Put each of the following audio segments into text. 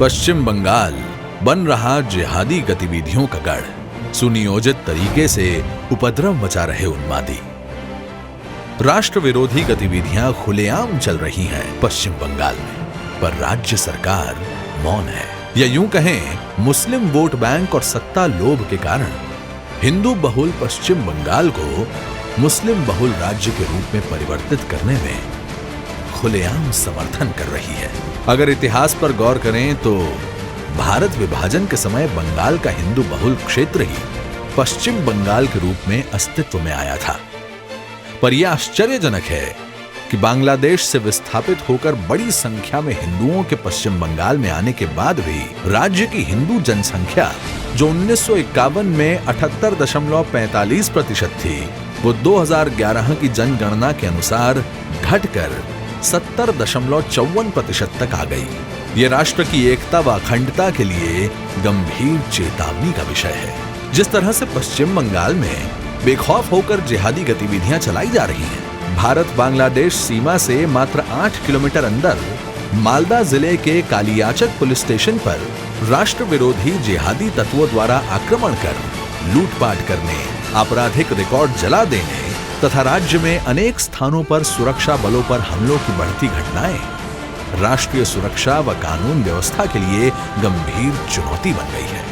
पश्चिम बंगाल बन रहा जिहादी गतिविधियों का गढ़। सुनियोजित तरीके से उपद्रव मचा रहे उन्मादी। राष्ट्र विरोधी गतिविधियां खुलेआम चल रही हैं पश्चिम बंगाल में, पर राज्य सरकार मौन है। या यूं कहें, मुस्लिम वोट बैंक और सत्ता लोभ के कारण हिंदू बहुल पश्चिम बंगाल को मुस्लिम बहुल राज्य के रूप में परिवर्तित करने में खुलेआम समर्थन कर रही है। अगर इतिहास पर गौर करें तो भारत विभाजन के समय बंगाल का हिंदू बहुल क्षेत्र ही पश्चिम बंगाल के रूप में अस्तित्व में आया था। पर यह आश्चर्यजनक है कि बांग्लादेश से विस्थापित होकर बड़ी संख्या में हिंदुओं के पश्चिम बंगाल में आने के बाद भी राज्य की हिंदू जनसंख्या, जो 1951 में 78.45% थी, वो 2011 की जनगणना के अनुसार घटकर 70.54% तक आ गई। ये राष्ट्र की एकता व अखंडता के लिए गंभीर चेतावनी का विषय है। जिस तरह से पश्चिम बंगाल में बेखौफ होकर जिहादी गतिविधियां चलाई जा रही हैं, भारत बांग्लादेश सीमा से मात्र 8 किलोमीटर अंदर मालदा जिले के कालियाचक पुलिस स्टेशन पर राष्ट्र विरोधी जिहादी तत्वों द्वारा आक्रमण कर लूटपाट करने, आपराधिक रिकॉर्ड जला देने तथा राज्य में अनेक स्थानों पर सुरक्षा बलों पर हमलों की बढ़ती घटनाएं राष्ट्रीय सुरक्षा व कानून व्यवस्था के लिए गंभीर चुनौती बन गई है।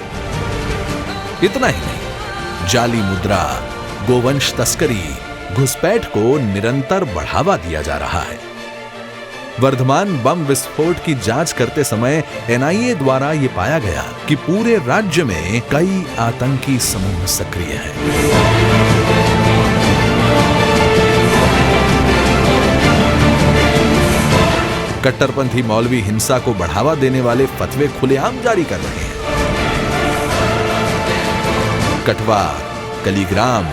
इतना ही नहीं, जाली मुद्रा, गोवंश तस्करी, घुसपैठ को निरंतर बढ़ावा दिया जा रहा है। वर्धमान बम विस्फोट की जांच करते समय एनआईए द्वारा यह पाया गया कि पूरे राज्य में कई आतंकी समूह सक्रिय हैं। कट्टरपंथी मौलवी हिंसा को बढ़ावा देने वाले फतवे खुलेआम जारी कर रहे हैं। कटवा, कलीग्राम,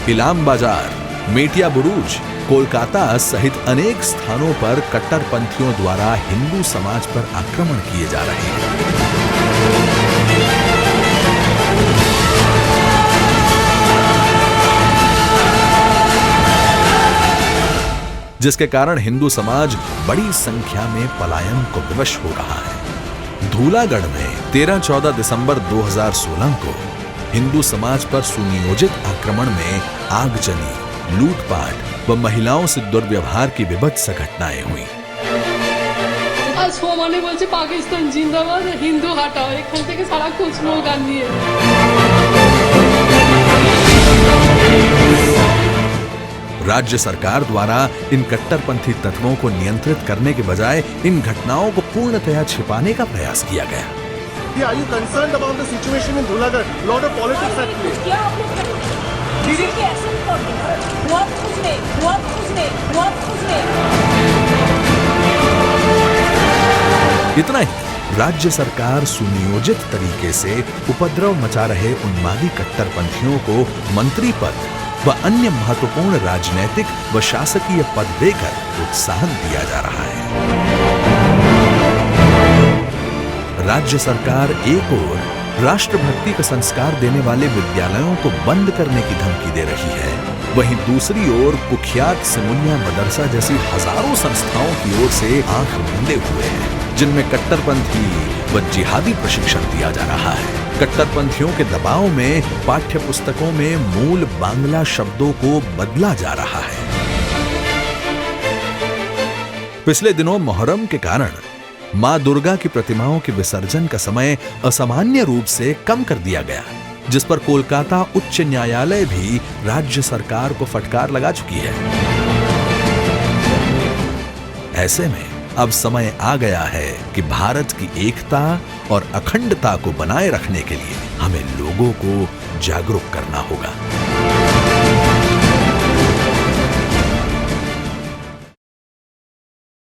इलाम बाजार, मेटिया बुरुज, कोलकाता सहित अनेक स्थानों पर कट्टरपंथियों द्वारा हिंदू समाज पर आक्रमण किए जा रहे हैं। जिसके कारण हिंदू समाज बड़ी संख्या में पलायन को विवश हो रहा है। धूलागढ़ में 13-14 दिसंबर 2016 को हिंदू समाज पर सुनियोजित आक्रमण में आगजनी, लूटपाट व महिलाओं से दुर्व्यवहार की विभत्स घटनाएं हुई। आज सोमाने बोलছে पाकिस्तान जिंदाबाद, हिंदू हटाओ, এখান থেকে সারা কুছ স্লোগান দিয়ে। राज्य सरकार द्वारा इन कट्टरपंथी तत्वों को नियंत्रित करने के बजाय इन घटनाओं को पूर्णतया छिपाने का प्रयास किया गया। Are you concerned about the situation in Dhulagarh? Lot of politics at play. क्या आपने दीदी कैसे बहुत कुछ नहीं। इतना ही, राज्य सरकार सुनियोजित तरीके से उपद्रव मचा रहे उन्मादी कट्टरपंथियों को मंत्री पद व अन्य महत्वपूर्ण राजनैतिक व शासकीय पद देकर प्रोत्साहन दिया जा रहा है। राज्य सरकार एक ओर राष्ट्रभक्ति का संस्कार देने वाले विद्यालयों को बंद करने की धमकी दे रही है, वहीं दूसरी ओर कुख्यात सिमुलिया मदरसा जैसी हजारों संस्थाओं की ओर से आंख मूंदे हुए हैं, जिनमें कट्टरपंथी व जिहादी प्रशिक्षण दिया जा रहा है। कट्टरपंथियों के दबाव में पाठ्य पुस्तकों में मूल बांग्ला शब्दों को बदला जा रहा है। पिछले दिनों मुहर्रम के कारण मां दुर्गा की प्रतिमाओं के विसर्जन का समय असामान्य रूप से कम कर दिया गया, जिस पर कोलकाता उच्च न्यायालय भी राज्य सरकार को फटकार लगा चुकी है। ऐसे में अब समय आ गया है कि भारत की एकता और अखंडता को बनाए रखने के लिए हमें लोगों को जागरूक करना होगा।